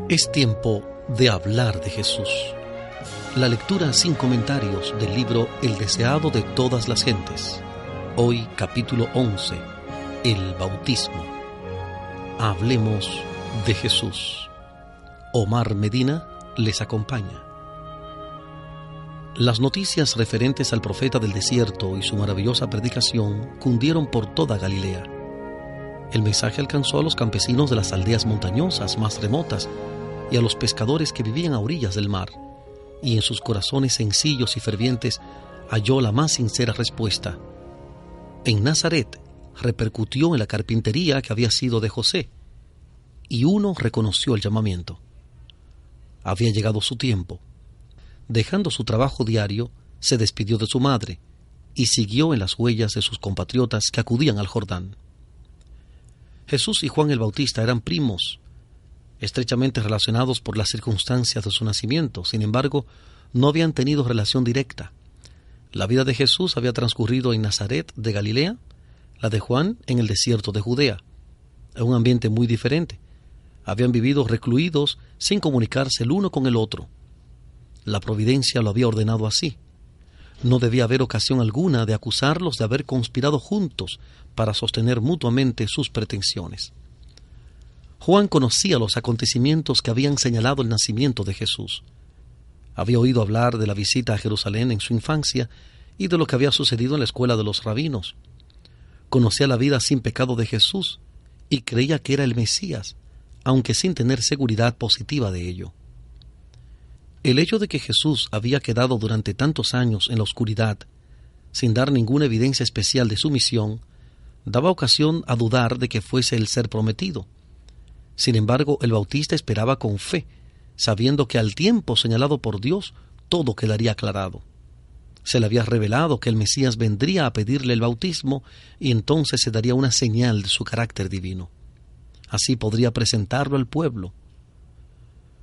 Es tiempo de hablar de Jesús. La lectura sin comentarios del libro El deseado de todas las gentes. Hoy capítulo 11, el bautismo. Hablemos de Jesús. Omar Medina les acompaña. Las noticias referentes al profeta del desierto y su maravillosa predicación cundieron por toda Galilea. El mensaje alcanzó a los campesinos de las aldeas montañosas más remotas y a los pescadores que vivían a orillas del mar, y en sus corazones sencillos y fervientes halló la más sincera respuesta. En Nazaret repercutió en la carpintería que había sido de José, y uno reconoció el llamamiento. Había llegado su tiempo. Dejando su trabajo diario, se despidió de su madre y siguió en las huellas de sus compatriotas que acudían al Jordán. Jesús y Juan el Bautista eran primos, estrechamente relacionados por las circunstancias de su nacimiento. Sin embargo, no habían tenido relación directa. La vida de Jesús había transcurrido en Nazaret de Galilea, la de Juan en el desierto de Judea, en un ambiente muy diferente. Habían vivido recluidos sin comunicarse el uno con el otro. La providencia lo había ordenado así. No debía haber ocasión alguna de acusarlos de haber conspirado juntos para sostener mutuamente sus pretensiones. Juan conocía los acontecimientos que habían señalado el nacimiento de Jesús. Había oído hablar de la visita a Jerusalén en su infancia y de lo que había sucedido en la escuela de los rabinos. Conocía la vida sin pecado de Jesús y creía que era el Mesías, aunque sin tener seguridad positiva de ello. El hecho de que Jesús había quedado durante tantos años en la oscuridad, sin dar ninguna evidencia especial de su misión, daba ocasión a dudar de que fuese el ser prometido. Sin embargo, el Bautista esperaba con fe, sabiendo que al tiempo señalado por Dios todo quedaría aclarado. Se le había revelado que el Mesías vendría a pedirle el bautismo y entonces se daría una señal de su carácter divino. Así podría presentarlo al pueblo.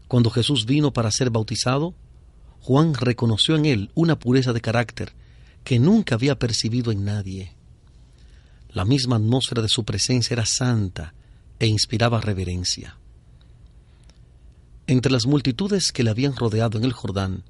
Cuando Jesús vino para ser bautizado, Juan reconoció en él una pureza de carácter que nunca había percibido en nadie. La misma atmósfera de su presencia era santa e inspiraba reverencia. Entre las multitudes que le habían rodeado en el Jordán,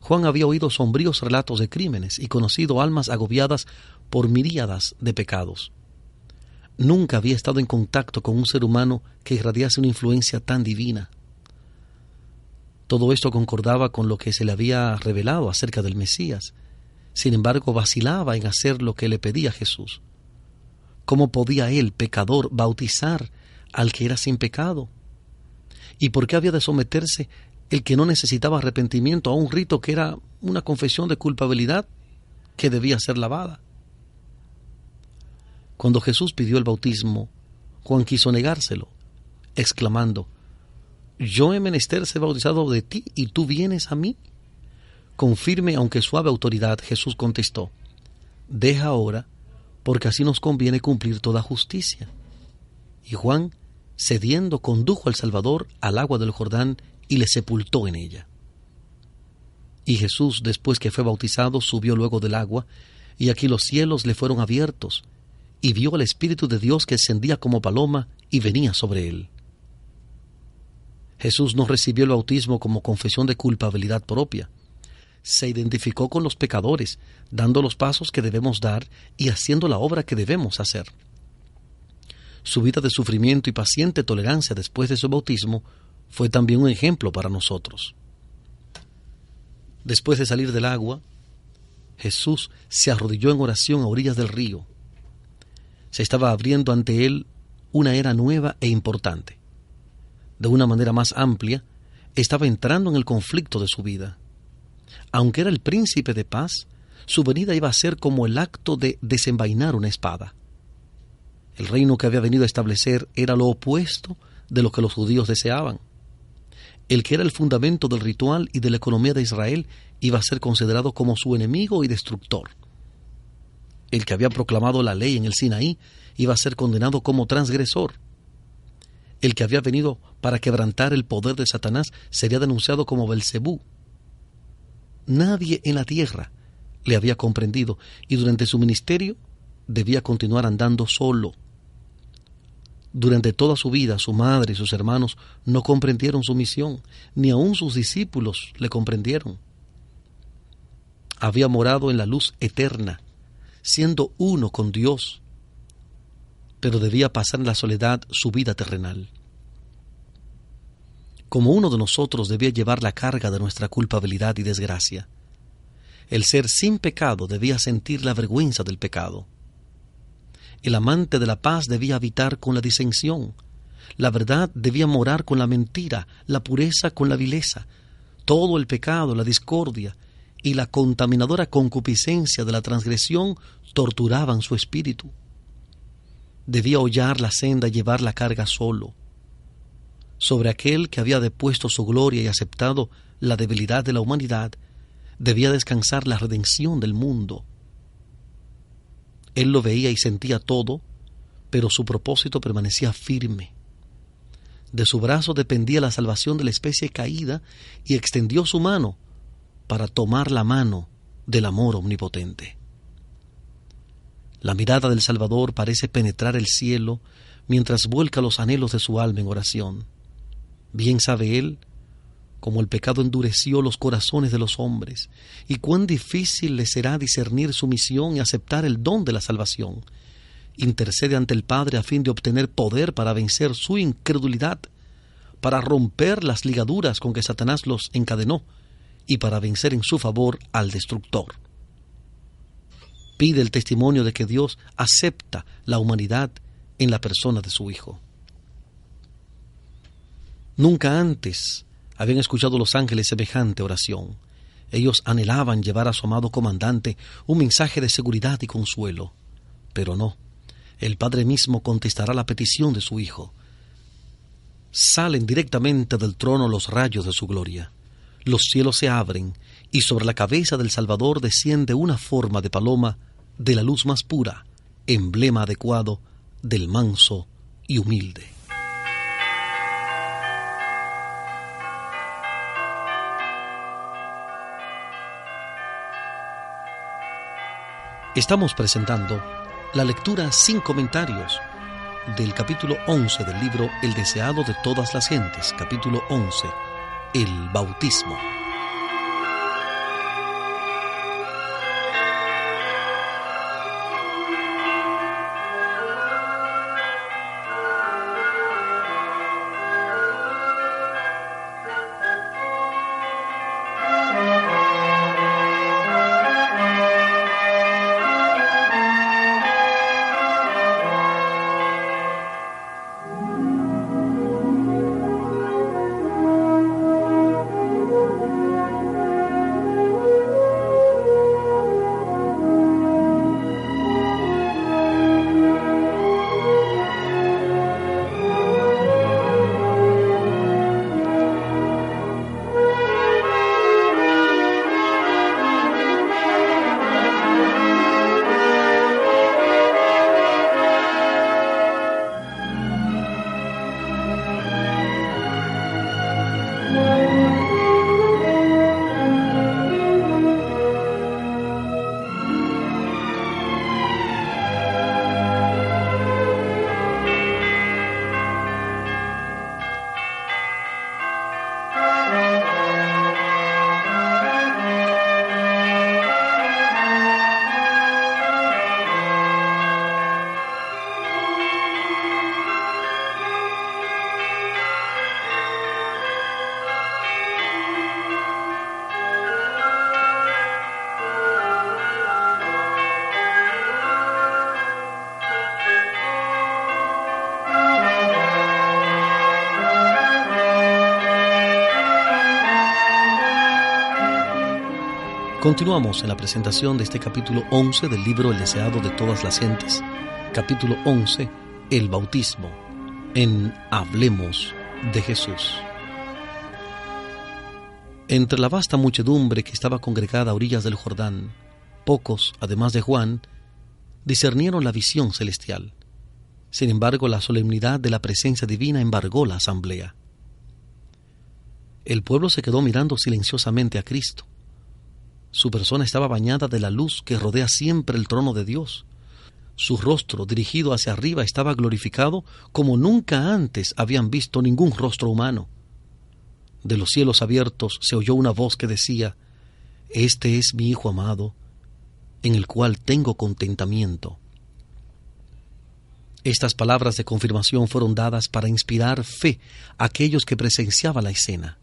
Juan había oído sombríos relatos de crímenes y conocido almas agobiadas por miríadas de pecados. Nunca había estado en contacto con un ser humano que irradiase una influencia tan divina. Todo esto concordaba con lo que se le había revelado acerca del Mesías. Sin embargo, vacilaba en hacer lo que le pedía Jesús. ¿Cómo podía él, pecador, bautizar al que era sin pecado? ¿Y por qué había de someterse el que no necesitaba arrepentimiento a un rito que era una confesión de culpabilidad que debía ser lavada? Cuando Jesús pidió el bautismo, Juan quiso negárselo, exclamando: «Yo he menester ser bautizado de ti, y tú vienes a mí». Con firme aunque suave autoridad, Jesús contestó: «Deja ahora, porque así nos conviene cumplir toda justicia». Y Juan, cediendo, condujo al Salvador al agua del Jordán y le sepultó en ella. Y Jesús, después que fue bautizado, subió luego del agua, y aquí los cielos le fueron abiertos, y vio al Espíritu de Dios que descendía como paloma y venía sobre él. Jesús no recibió el bautismo como confesión de culpabilidad propia. Se identificó con los pecadores, dando los pasos que debemos dar y haciendo la obra que debemos hacer. Su vida de sufrimiento y paciente tolerancia después de su bautismo fue también un ejemplo para nosotros. Después de salir del agua, Jesús se arrodilló en oración a orillas del río. Se estaba abriendo ante él una era nueva e importante. De una manera más amplia, estaba entrando en el conflicto de su vida. Aunque era el príncipe de paz, su venida iba a ser como el acto de desenvainar una espada. El reino que había venido a establecer era lo opuesto de lo que los judíos deseaban. El que era el fundamento del ritual y de la economía de Israel iba a ser considerado como su enemigo y destructor. El que había proclamado la ley en el Sinaí iba a ser condenado como transgresor. El que había venido para quebrantar el poder de Satanás sería denunciado como Belcebú. Nadie en la tierra le había comprendido y durante su ministerio debía continuar andando solo. Durante toda su vida, su madre y sus hermanos no comprendieron su misión, ni aun sus discípulos le comprendieron. Había morado en la luz eterna, siendo uno con Dios, pero debía pasar en la soledad su vida terrenal. Como uno de nosotros debía llevar la carga de nuestra culpabilidad y desgracia. El ser sin pecado debía sentir la vergüenza del pecado. El amante de la paz debía habitar con la disensión. La verdad debía morar con la mentira, la pureza con la vileza. Todo el pecado, la discordia y la contaminadora concupiscencia de la transgresión torturaban su espíritu. Debía hollar la senda y llevar la carga solo. Sobre aquel que había depuesto su gloria y aceptado la debilidad de la humanidad, debía descansar la redención del mundo. Él lo veía y sentía todo, pero su propósito permanecía firme. De su brazo dependía la salvación de la especie caída y extendió su mano para tomar la mano del amor omnipotente. La mirada del Salvador parece penetrar el cielo mientras vuelca los anhelos de su alma en oración. Bien sabe él cómo el pecado endureció los corazones de los hombres y cuán difícil les será discernir su misión y aceptar el don de la salvación. Intercede ante el Padre a fin de obtener poder para vencer su incredulidad, para romper las ligaduras con que Satanás los encadenó y para vencer en su favor al destructor. Pide el testimonio de que Dios acepta la humanidad en la persona de su Hijo. Nunca antes habían escuchado los ángeles semejante oración. Ellos anhelaban llevar a su amado comandante un mensaje de seguridad y consuelo. Pero no, el Padre mismo contestará la petición de su Hijo. Salen directamente del trono los rayos de su gloria. Los cielos se abren y sobre la cabeza del Salvador desciende una forma de paloma de la luz más pura, emblema adecuado del manso y humilde. Estamos presentando la lectura sin comentarios del capítulo 11 del libro El deseado de todas las gentes, capítulo 11, el bautismo. Continuamos en la presentación de este capítulo 11 del libro El deseado de todas las gentes, capítulo 11, el bautismo, en Hablemos de Jesús. Entre la vasta muchedumbre que estaba congregada a orillas del Jordán, pocos, además de Juan, discernieron la visión celestial. Sin embargo, la solemnidad de la presencia divina embargó la asamblea. El pueblo se quedó mirando silenciosamente a Cristo. Su persona estaba bañada de la luz que rodea siempre el trono de Dios. Su rostro, dirigido hacia arriba, estaba glorificado como nunca antes habían visto ningún rostro humano. De los cielos abiertos se oyó una voz que decía: «Este es mi Hijo amado, en el cual tengo contentamiento». Estas palabras de confirmación fueron dadas para inspirar fe a aquellos que presenciaban la escena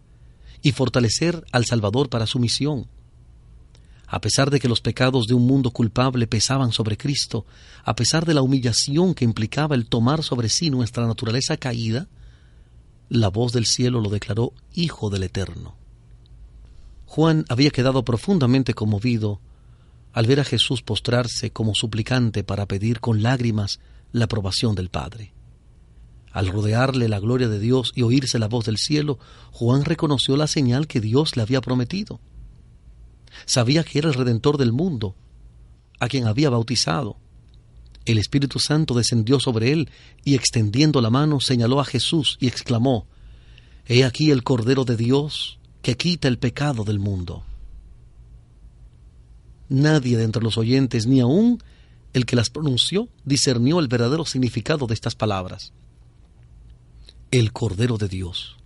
y fortalecer al Salvador para su misión. A pesar de que los pecados de un mundo culpable pesaban sobre Cristo, a pesar de la humillación que implicaba el tomar sobre sí nuestra naturaleza caída, la voz del cielo lo declaró Hijo del Eterno. Juan había quedado profundamente conmovido al ver a Jesús postrarse como suplicante para pedir con lágrimas la aprobación del Padre. Al rodearle la gloria de Dios y oírse la voz del cielo, Juan reconoció la señal que Dios le había prometido. Sabía que era el Redentor del mundo, a quien había bautizado. El Espíritu Santo descendió sobre él y, extendiendo la mano, señaló a Jesús y exclamó: «He aquí el Cordero de Dios que quita el pecado del mundo». Nadie de entre los oyentes, ni aun el que las pronunció, discernió el verdadero significado de estas palabras. El Cordero de Dios.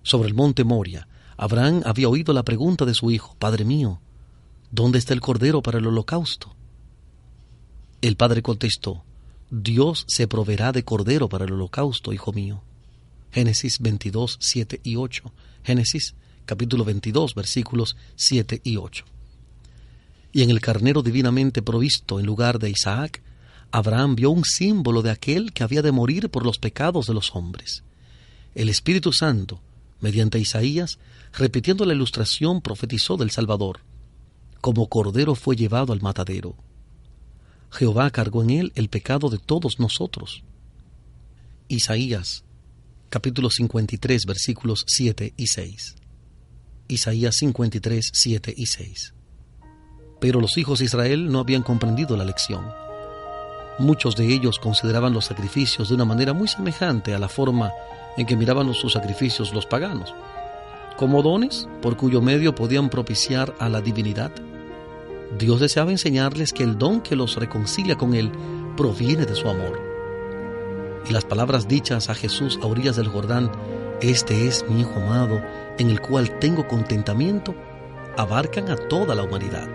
Sobre el monte Moria, Abraham había oído la pregunta de su hijo: «Padre mío, ¿dónde está el cordero para el holocausto?». El padre contestó: «Dios se proveerá de cordero para el holocausto, hijo mío». Génesis 22, 7 y 8. Génesis capítulo 22, versículos 7 y 8. Y en el carnero divinamente provisto en lugar de Isaac, Abraham vio un símbolo de aquel que había de morir por los pecados de los hombres. El Espíritu Santo, mediante Isaías, repitiendo la ilustración, profetizó del Salvador: «Como cordero fue llevado al matadero. Jehová cargó en él el pecado de todos nosotros». Isaías, capítulo 53, versículos 7 y 6. Isaías 53, 7 y 6. Pero los hijos de Israel no habían comprendido la lección. Muchos de ellos consideraban los sacrificios de una manera muy semejante a la forma en que miraban sus sacrificios los paganos, como dones por cuyo medio podían propiciar a la divinidad. Dios deseaba enseñarles que el don que los reconcilia con Él proviene de su amor. Y las palabras dichas a Jesús a orillas del Jordán: «Este es mi Hijo amado, en el cual tengo contentamiento», abarcan a toda la humanidad.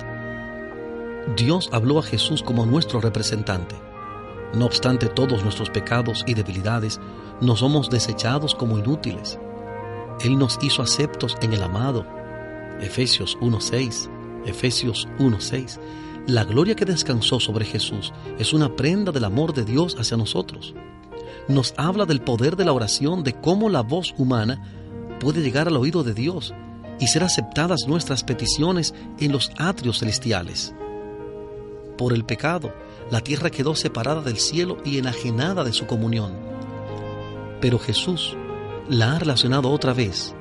Dios habló a Jesús como nuestro representante. No obstante todos nuestros pecados y debilidades, no somos desechados como inútiles. Él nos hizo aceptos en el amado. Efesios 1:6. Efesios 1:6. La gloria que descansó sobre Jesús es una prenda del amor de Dios hacia nosotros. Nos habla del poder de la oración, de cómo la voz humana puede llegar al oído de Dios y ser aceptadas nuestras peticiones en los atrios celestiales. Por el pecado, la tierra quedó separada del cielo y enajenada de su comunión. Pero Jesús la ha relacionado otra vez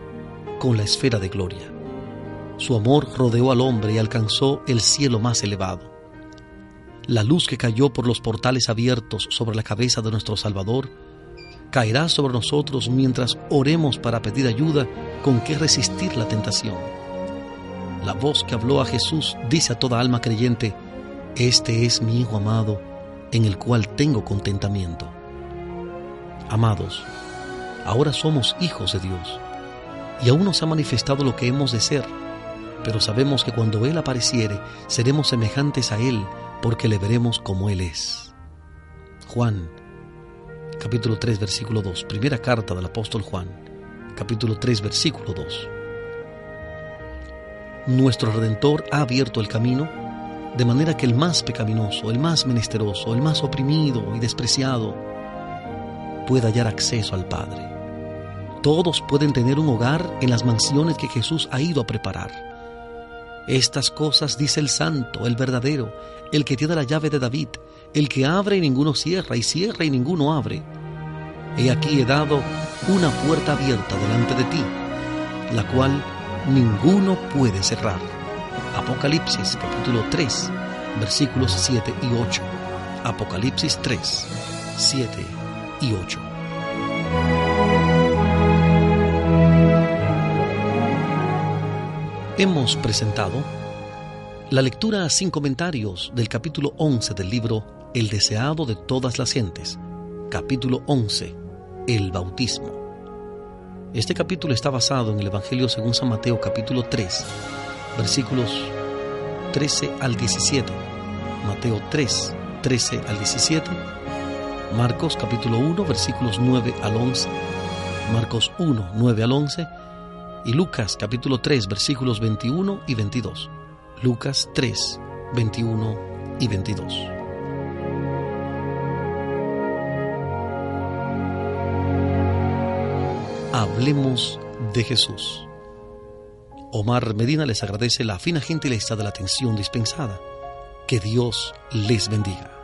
con la esfera de gloria. Su amor rodeó al hombre y alcanzó el cielo más elevado. La luz que cayó por los portales abiertos sobre la cabeza de nuestro Salvador caerá sobre nosotros mientras oremos para pedir ayuda con que resistir la tentación. La voz que habló a Jesús dice a toda alma creyente: «Este es mi Hijo amado, en el cual tengo contentamiento». Amados, ahora somos hijos de Dios, y aún no se ha manifestado lo que hemos de ser, pero sabemos que cuando Él apareciere, seremos semejantes a Él, porque le veremos como Él es. Juan, capítulo 3, versículo 2. Primera carta del apóstol Juan, capítulo 3, versículo 2. Nuestro Redentor ha abierto el camino, de manera que el más pecaminoso, el más menesteroso, el más oprimido y despreciado pueda hallar acceso al Padre. Todos pueden tener un hogar en las mansiones que Jesús ha ido a preparar. Estas cosas dice el santo, el verdadero, el que tiene la llave de David, el que abre y ninguno cierra, y cierra y ninguno abre. He aquí he dado una puerta abierta delante de ti, la cual ninguno puede cerrar. Apocalipsis capítulo 3, versículos 7 y 8. Apocalipsis 3, 7 y 8. Hemos presentado La lectura sin comentarios del capítulo 11 del libro El deseado de todas las gentes. Capítulo 11. El bautismo. Este capítulo está basado en el Evangelio según San Mateo, capítulo 3, versículos 13 al 17. Mateo 3, 13 al 17. Marcos, capítulo 1, versículos 9 al 11. Marcos 1, 9 al 11. Y Lucas, capítulo 3, versículos 21 y 22. Lucas 3, 21 y 22. Hablemos de Jesús. Omar Medina les agradece la fina gentileza de la atención dispensada. Que Dios les bendiga.